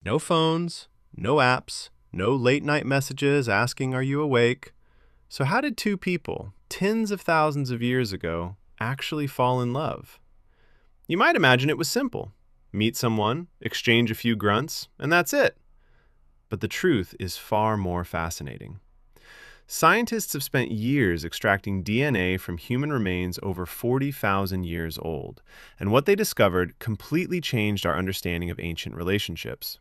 No phones, no apps, no late-night messages asking, "Are you awake?" So how did two people, tens of thousands of years ago, actually fall in love? You might imagine it was simple. Meet someone, exchange a few grunts, and that's it. But the truth is far more fascinating. Scientists have spent years extracting DNA from human remains over 40,000 years old, and what they discovered completely changed our understanding of ancient relationships.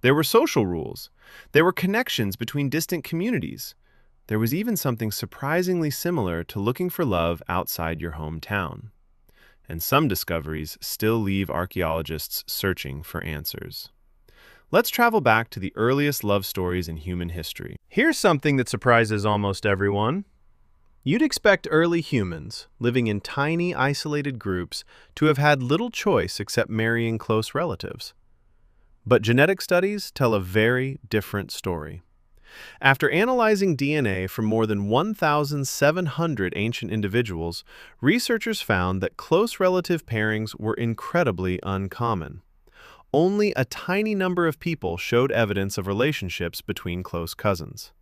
There were social rules. There were connections between distant communities. There was even something surprisingly similar to looking for love outside your hometown. And some discoveries still leave archaeologists searching for answers. Let's travel back to the earliest love stories in human history. Here's something that surprises almost everyone. You'd expect early humans, living in tiny, isolated groups, to have had little choice except marrying close relatives. But genetic studies tell a very different story. After analyzing DNA from more than 1,700 ancient individuals, researchers found that close relative pairings were incredibly uncommon. Only a tiny number of people showed evidence of relationships between close cousins.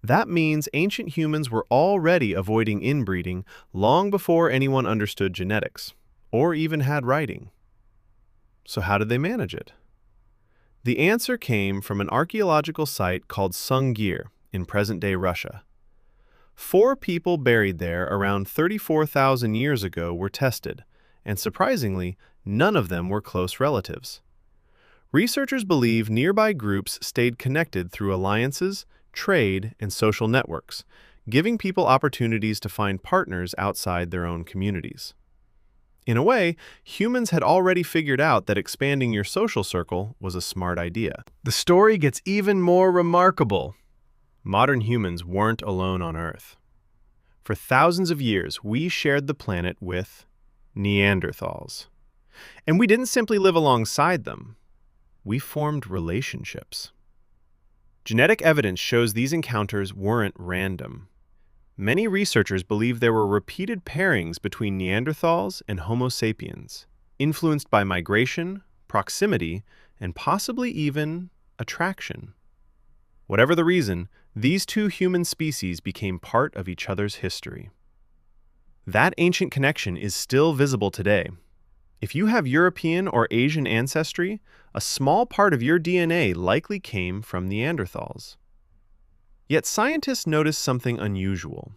That means ancient humans were already avoiding inbreeding long before anyone understood genetics, or even had writing. So how did they manage it? The answer came from an archaeological site called Sungir in present-day Russia. 4 people buried there around 34,000 years ago were tested, and surprisingly, none of them were close relatives. Researchers believe nearby groups stayed connected through alliances, trade, and social networks, giving people opportunities to find partners outside their own communities. In a way, humans had already figured out that expanding your social circle was a smart idea. The story gets even more remarkable. Modern humans weren't alone on Earth. For thousands of years, we shared the planet with Neanderthals. And we didn't simply live alongside them. We formed relationships. Genetic evidence shows these encounters weren't random. Many researchers believe there were repeated pairings between Neanderthals and Homo sapiens, influenced by migration, proximity, and possibly even attraction. Whatever the reason, these two human species became part of each other's history. That ancient connection is still visible today. If you have European or Asian ancestry, a small part of your DNA likely came from Neanderthals. Yet scientists noticed something unusual.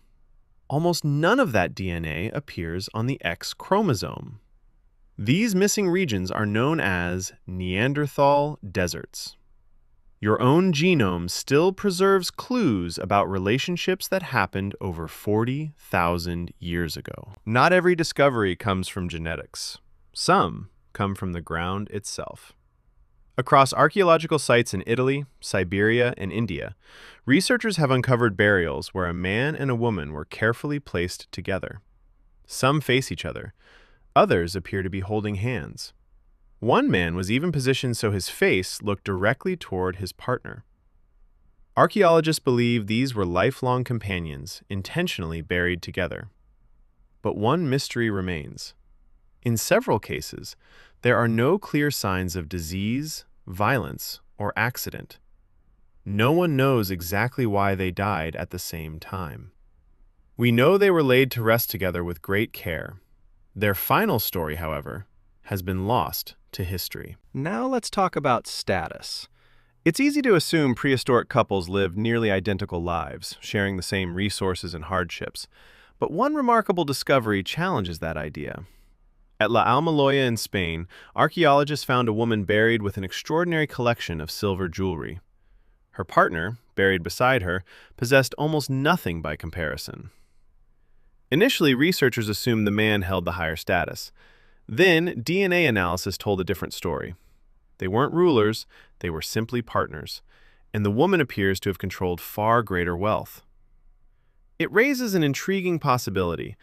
Almost none of that DNA appears on the X chromosome. These missing regions are known as Neanderthal deserts. Your own genome still preserves clues about relationships that happened over 40,000 years ago. Not every discovery comes from genetics. Some come from the ground itself. Across archaeological sites in Italy, Siberia, and India, researchers have uncovered burials where a man and a woman were carefully placed together. Some face each other. Others appear to be holding hands. One man was even positioned so his face looked directly toward his partner. Archaeologists believe these were lifelong companions, intentionally buried together. But one mystery remains. In several cases, there are no clear signs of disease, violence, or accident. No one knows exactly why they died at the same time. We know they were laid to rest together with great care. Their final story, however, has been lost to history. Now let's talk about status. It's easy to assume prehistoric couples lived nearly identical lives, sharing the same resources and hardships. But one remarkable discovery challenges that idea. At La Almoloya in Spain, archaeologists found a woman buried with an extraordinary collection of silver jewelry. Her partner, buried beside her, possessed almost nothing by comparison. Initially, researchers assumed the man held the higher status. Then, DNA analysis told a different story. They weren't rulers, they were simply partners, and the woman appears to have controlled far greater wealth. It raises an intriguing possibility.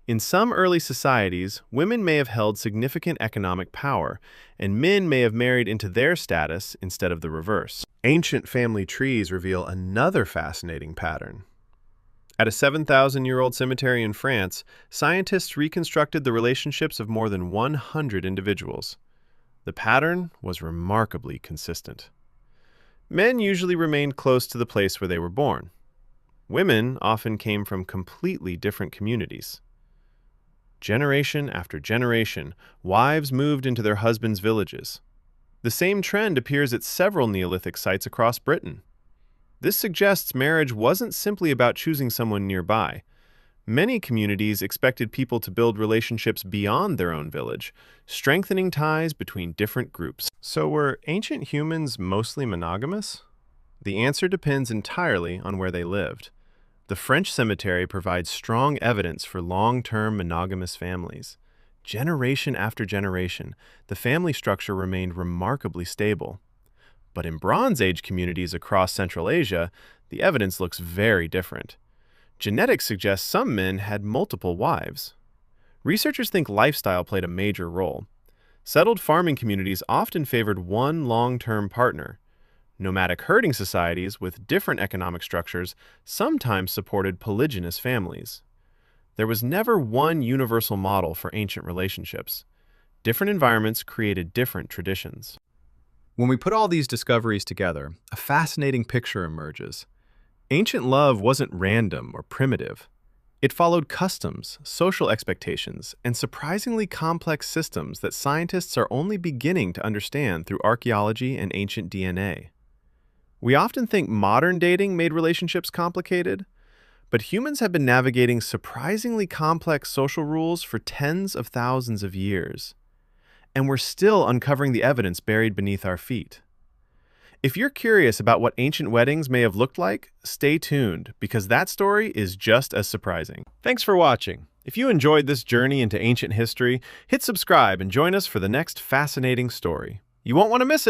In some early societies, women may have held significant economic power, and men may have married into their status instead of the reverse. Ancient family trees reveal another fascinating pattern. At a 7,000-year-old cemetery in France, scientists reconstructed the relationships of more than 100 individuals. The pattern was remarkably consistent. Men usually remained close to the place where they were born. Women often came from completely different communities. Generation after generation, wives moved into their husbands' villages. The same trend appears at several Neolithic sites across Britain. This suggests marriage wasn't simply about choosing someone nearby. Many communities expected people to build relationships beyond their own village, strengthening ties between different groups. So were ancient humans mostly monogamous? The answer depends entirely on where they lived. The French cemetery provides strong evidence for long-term monogamous families. Generation after generation, the family structure remained remarkably stable. But in Bronze Age communities across Central Asia, the evidence looks very different. Genetics suggest some men had multiple wives. Researchers think lifestyle played a major role. Settled farming communities often favored one long-term partner. Nomadic herding societies with different economic structures sometimes supported polygynous families. There was never one universal model for ancient relationships. Different environments created different traditions. When we put all these discoveries together, a fascinating picture emerges. Ancient love wasn't random or primitive. It followed customs, social expectations, and surprisingly complex systems that scientists are only beginning to understand through archaeology and ancient DNA. We often think modern dating made relationships complicated, but humans have been navigating surprisingly complex social rules for tens of thousands of years. And we're still uncovering the evidence buried beneath our feet. If you're curious about what ancient weddings may have looked like, stay tuned, because that story is just as surprising. Thanks for watching. If you enjoyed this journey into ancient history, hit subscribe and join us for the next fascinating story. You won't want to miss it.